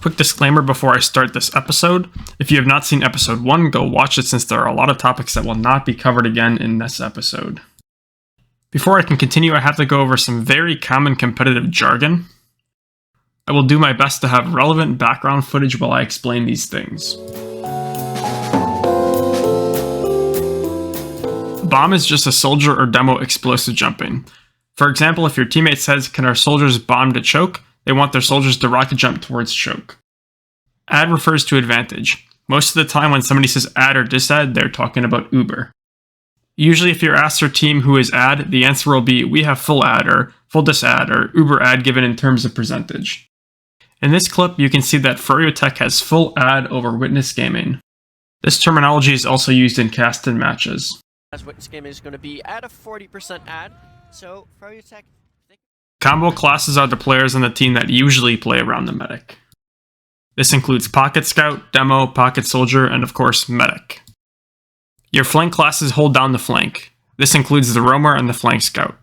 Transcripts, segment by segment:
Quick disclaimer before I start this episode. If you have not seen episode 1, go watch it since there are a lot of topics that will not be covered again in this episode. Before I can continue, I have to go over some very common competitive jargon. I will do my best to have relevant background footage while I explain these things. Bomb is just a soldier or demo explosive jumping. For example, if your teammate says, "Can our soldiers bomb to choke?" they want their soldiers to rocket jump towards choke. Add refers to advantage. Most of the time when somebody says add or disadd, they're talking about Uber. Usually if you're asked your team who is add, the answer will be we have full add or full disadd or Uber add given in terms of percentage. In this clip, you can see that Tech has full add over Witness Gaming. This terminology is also used in casted matches. As Witness Gaming is going to be at a 40% add, so Tech. Combo classes are the players on the team that usually play around the medic. This includes Pocket Scout, Demo, Pocket Soldier, and of course, Medic. Your flank classes hold down the flank. This includes the Roamer and the Flank Scout.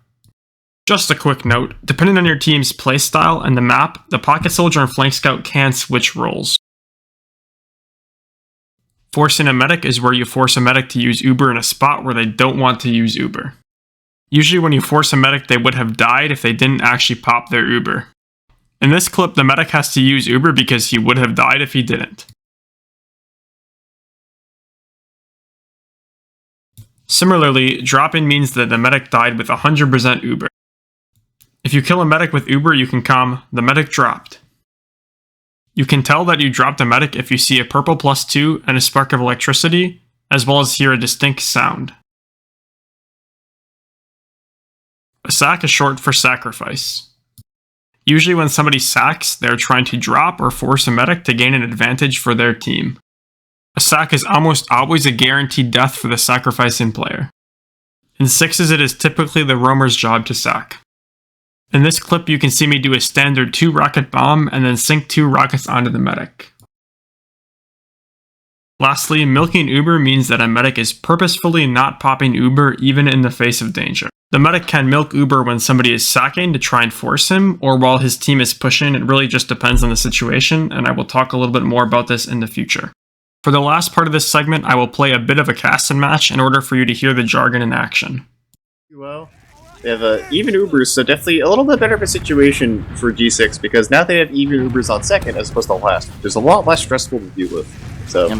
Just a quick note, depending on your team's playstyle and the map, the Pocket Soldier and Flank Scout can switch roles. Forcing a Medic is where you force a Medic to use Uber in a spot where they don't want to use Uber. Usually when you force a Medic, they would have died if they didn't actually pop their Uber. In this clip, the Medic has to use Uber because he would have died if he didn't. Similarly, dropping means that the Medic died with 100% Uber. If you kill a Medic with Uber, you can come, "The Medic dropped." You can tell that you dropped a Medic if you see a purple +2 and a spark of electricity, as well as hear a distinct sound. A sack is short for sacrifice. Usually when somebody sacks, they're trying to drop or force a Medic to gain an advantage for their team. A sack is almost always a guaranteed death for the sacrificing player. In 6s, it is typically the Roamer's job to sack. In this clip, you can see me do a standard 2-rocket bomb and then sink 2 rockets onto the Medic. Lastly, milking Uber means that a Medic is purposefully not popping Uber even in the face of danger. The Medic can milk Uber when somebody is sacking to try and force him, or while his team is pushing. It really just depends on the situation, and I will talk a little bit more about this in the future. For the last part of this segment, I will play a bit of a casted match in order for you to hear the jargon in action. Well, they have even Ubers, so definitely a little bit better of a situation for G6, because now they have even Ubers on second as opposed to last. There's a lot less stressful to deal with. So,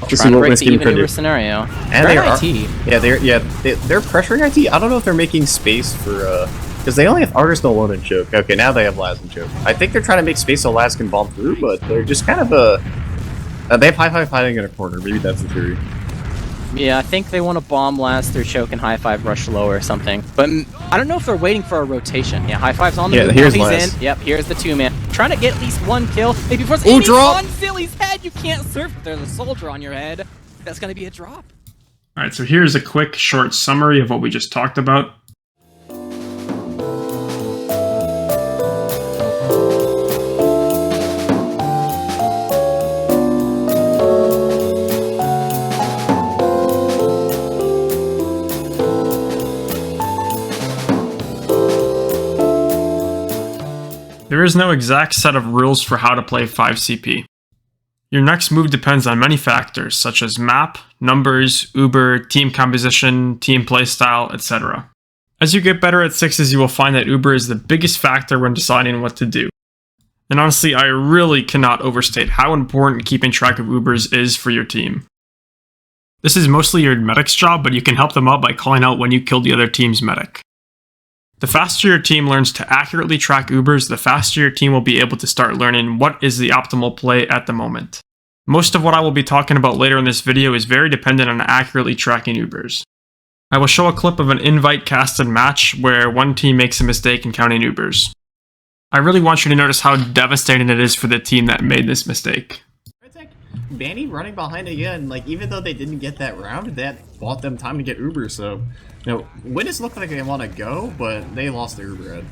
to see what the even Uber scenario. And they are, they're pressuring IT. I don't know if they're making space for because they only have Artist alone and Choke. Okay, now they have Laz and Choke. I think they're trying to make space so Laz can bomb through, but they're just kind of they have High-Five hiding in a corner. Maybe that's the theory. Yeah, I think they want to bomb Laz through Choke and High-Five rush low or something. But I don't know if they're waiting for a rotation. Yeah, High-Five's on the move. Here's he's Laz. in. Yep, here's the 2-man. Trying to get at least 1 kill. Maybe before drop! on Silly's head. You can't surf, but there's a soldier on your head. That's going to be a drop. Alright, so here's a quick, short summary of what we just talked about. There is no exact set of rules for how to play 5CP. Your next move depends on many factors, such as map, numbers, Uber, team composition, team playstyle, etc. As you get better at 6s, you will find that Uber is the biggest factor when deciding what to do. And honestly, I really cannot overstate how important keeping track of Ubers is for your team. This is mostly your medic's job, but you can help them out by calling out when you killed the other team's medic. The faster your team learns to accurately track Ubers, the faster your team will be able to start learning what is the optimal play at the moment. Most of what I will be talking about later in this video is very dependent on accurately tracking Ubers. I will show a clip of an invite casted match where one team makes a mistake in counting Ubers. I really want you to notice how devastating it is for the team that made this mistake. Banny running behind again, like even though they didn't get that round, that bought them time to get Uber, so Witness looked like they want to go, but they lost their Uber head.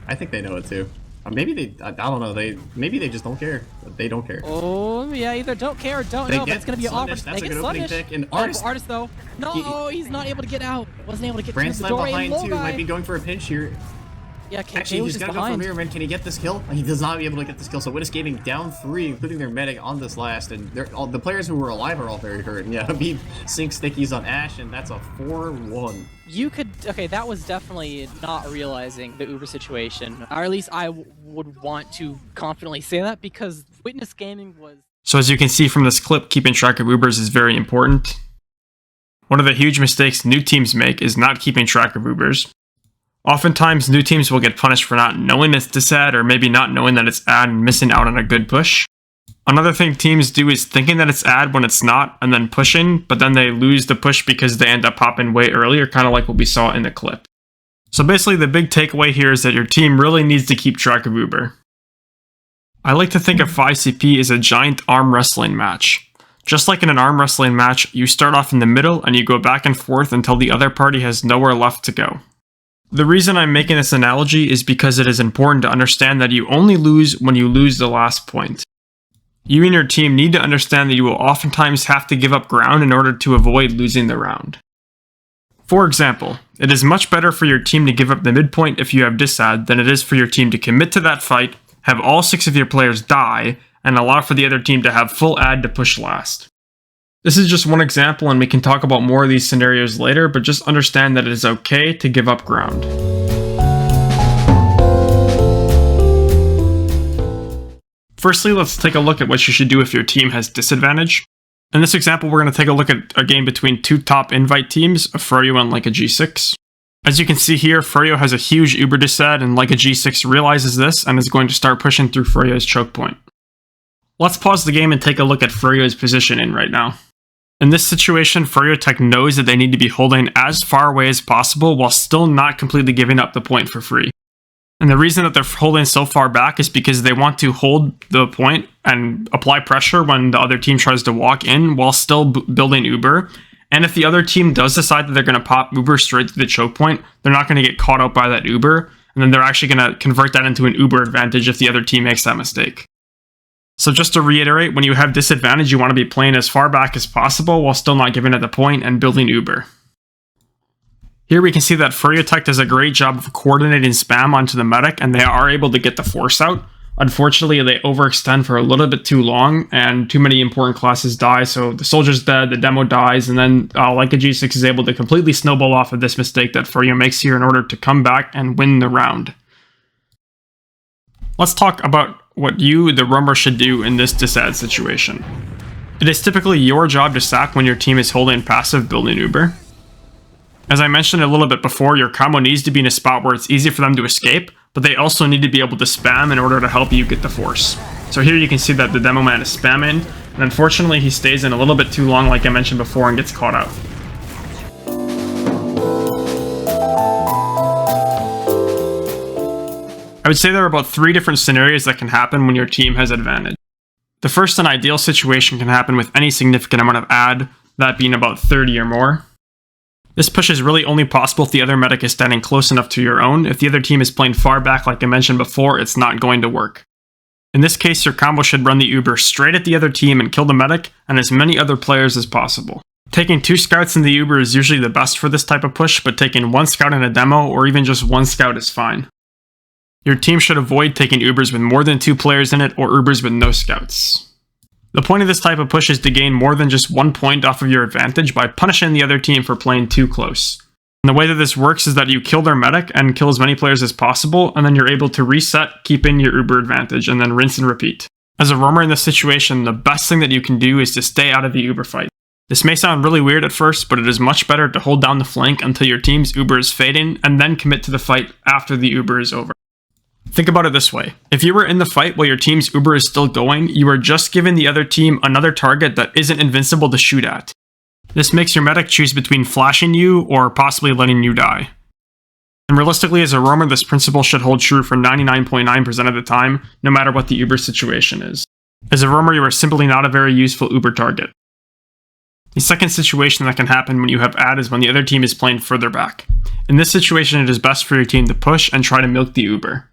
I think they know it too. Maybe they, I don't know, maybe they just don't care. But they don't care. Oh, yeah, either don't care or don't know if it's going to be an offer. That's a good opening pick. And Artist though. No, he's not able to get out. Wasn't able to get Brand through the Slam door. behind too, might be going for a pinch here. Yeah, KK Actually, was he's just gonna go for behind. Mirror Man. Can he get this kill? He does not be able to get this kill. So Witness Gaming down 3, including their medic on this last, and all the players who were alive are all very hurt. And yeah, Habib sinks stickies on Ashe, and that's a 4-1. You could, okay, that was definitely not realizing the Uber situation, or at least I would want to confidently say that, because Witness Gaming was... So as you can see from this clip, keeping track of Ubers is very important. One of the huge mistakes new teams make is not keeping track of Ubers. Oftentimes, new teams will get punished for not knowing it's this ad, or maybe not knowing that it's ad and missing out on a good push. Another thing teams do is thinking that it's ad when it's not, and then pushing, but then they lose the push because they end up popping way earlier, kind of like what we saw in the clip. So basically, the big takeaway here is that your team really needs to keep track of Uber. I like to think of 5CP as a giant arm wrestling match. Just like in an arm wrestling match, you start off in the middle and you go back and forth until the other party has nowhere left to go. The reason I'm making this analogy is because it is important to understand that you only lose when you lose the last point. You and your team need to understand that you will oftentimes have to give up ground in order to avoid losing the round. For example, it is much better for your team to give up the midpoint if you have disad than it is for your team to commit to that fight, have all 6 of your players die, and allow for the other team to have full ad to push last. This is just one example, and we can talk about more of these scenarios later, but just understand that it is okay to give up ground. Firstly, let's take a look at what you should do if your team has disadvantage. In this example, we're going to take a look at a game between 2 top invite teams, a Froyo and like a G6. As you can see here, Froyo has a huge Uber disad, and like a G6 realizes this and is going to start pushing through Froyo's choke point. Let's pause the game and take a look at Froyo's positioning right now. In this situation, Froyo Tech knows that they need to be holding as far away as possible while still not completely giving up the point for free. And the reason that they're holding so far back is because they want to hold the point and apply pressure when the other team tries to walk in while still building Uber. And if the other team does decide that they're going to pop Uber straight to the choke point, they're not going to get caught out by that Uber, and then they're actually going to convert that into an Uber advantage if the other team makes that mistake. So just to reiterate, when you have disadvantage, you want to be playing as far back as possible while still not giving it the point and building Uber. Here we can see that Froyo Tech does a great job of coordinating spam onto the medic, and they are able to get the force out. Unfortunately, they overextend for a little bit too long, and too many important classes die, so the soldier's dead, the demo dies, and then like a G6 is able to completely snowball off of this mistake that Froyo makes here in order to come back and win the round. Let's talk about what you, the roamer, should do in this disad situation. It is typically your job to sack when your team is holding passive building Uber. As I mentioned a little bit before, your combo needs to be in a spot where it's easy for them to escape, but they also need to be able to spam in order to help you get the force. So here you can see that the Demoman is spamming, and unfortunately he stays in a little bit too long like I mentioned before and gets caught out. I would say there are about 3 different scenarios that can happen when your team has advantage. The first and ideal situation can happen with any significant amount of ad, that being about 30 or more. This push is really only possible if the other medic is standing close enough to your own. If the other team is playing far back like I mentioned before, it's not going to work. In this case, your combo should run the Uber straight at the other team and kill the medic and as many other players as possible. Taking 2 scouts in the Uber is usually the best for this type of push, but taking 1 scout in a demo or even just 1 scout is fine. Your team should avoid taking Ubers with more than 2 players in it or Ubers with no scouts. The point of this type of push is to gain more than just 1 point off of your advantage by punishing the other team for playing too close. And the way that this works is that you kill their medic and kill as many players as possible, and then you're able to reset, keeping your Uber advantage, and then rinse and repeat. As a roamer in this situation, the best thing that you can do is to stay out of the Uber fight. This may sound really weird at first, but it is much better to hold down the flank until your team's Uber is fading, and then commit to the fight after the Uber is over. Think about it this way. If you were in the fight while your team's Uber is still going, you are just giving the other team another target that isn't invincible to shoot at. This makes your medic choose between flashing you or possibly letting you die. And realistically, as a roamer, this principle should hold true for 99.9% of the time, no matter what the Uber situation is. As a roamer, you are simply not a very useful Uber target. The second situation that can happen when you have ad is when the other team is playing further back. In this situation, it is best for your team to push and try to milk the Uber.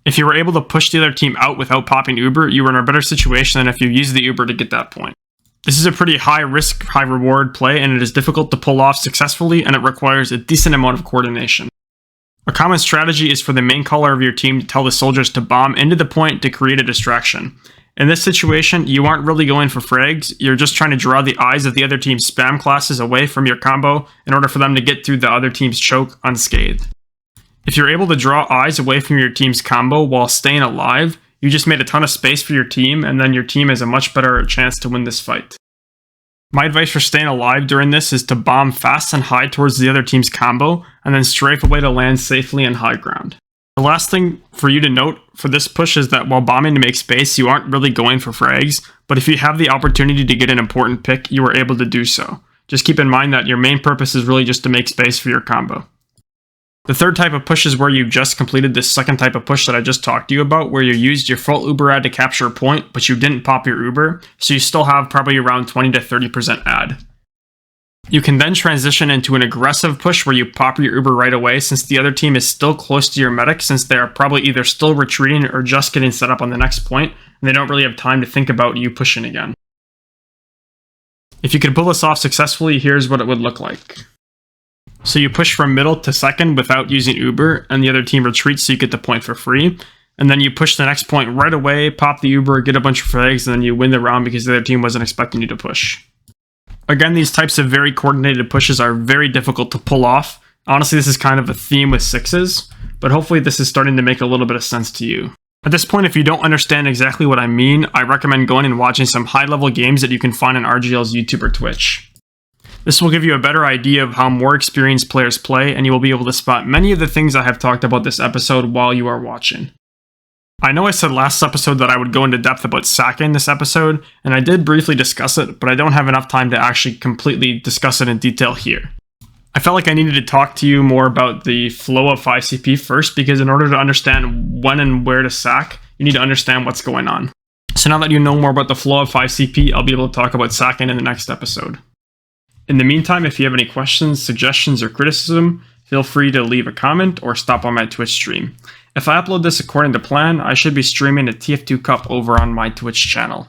If you were able to push the other team out without popping Uber, you were in a better situation than if you used the Uber to get that point. This is a pretty high risk, high reward play, and it is difficult to pull off successfully, and it requires a decent amount of coordination. A common strategy is for the main caller of your team to tell the soldiers to bomb into the point to create a distraction. In this situation, you aren't really going for frags, you're just trying to draw the eyes of the other team's spam classes away from your combo in order for them to get through the other team's choke unscathed. If you're able to draw eyes away from your team's combo while staying alive, you just made a ton of space for your team, and then your team has a much better chance to win this fight. My advice for staying alive during this is to bomb fast and high towards the other team's combo, and then strafe away to land safely in high ground. The last thing for you to note for this push is that while bombing to make space, you aren't really going for frags, but if you have the opportunity to get an important pick, you are able to do so. Just keep in mind that your main purpose is really just to make space for your combo. The third type of push is where you just completed this second type of push that I just talked to you about, where you used your full Uber ad to capture a point, but you didn't pop your Uber, so you still have probably around 20 to 30% ad. You can then transition into an aggressive push where you pop your Uber right away since the other team is still close to your medic, since they are probably either still retreating or just getting set up on the next point, and they don't really have time to think about you pushing again. If you could pull this off successfully, here's what it would look like. So you push from middle to second without using Uber, and the other team retreats so you get the point for free. And then you push the next point right away, pop the Uber, get a bunch of frags, and then you win the round because the other team wasn't expecting you to push. Again, these types of very coordinated pushes are very difficult to pull off. Honestly, this is kind of a theme with sixes, but hopefully this is starting to make a little bit of sense to you. At this point, if you don't understand exactly what I mean, I recommend going and watching some high-level games that you can find on RGL's YouTube or Twitch. This will give you a better idea of how more experienced players play, and you will be able to spot many of the things I have talked about this episode while you are watching. I know I said last episode that I would go into depth about sacking this episode, and I did briefly discuss it, but I don't have enough time to actually completely discuss it in detail here. I felt like I needed to talk to you more about the flow of 5CP first, because in order to understand when and where to sack, you need to understand what's going on. So now that you know more about the flow of 5CP, I'll be able to talk about sacking in the next episode. In the meantime, if you have any questions, suggestions, or criticism, feel free to leave a comment or stop on my Twitch stream. If I upload this according to plan, I should be streaming a TF2 Cup over on my Twitch channel.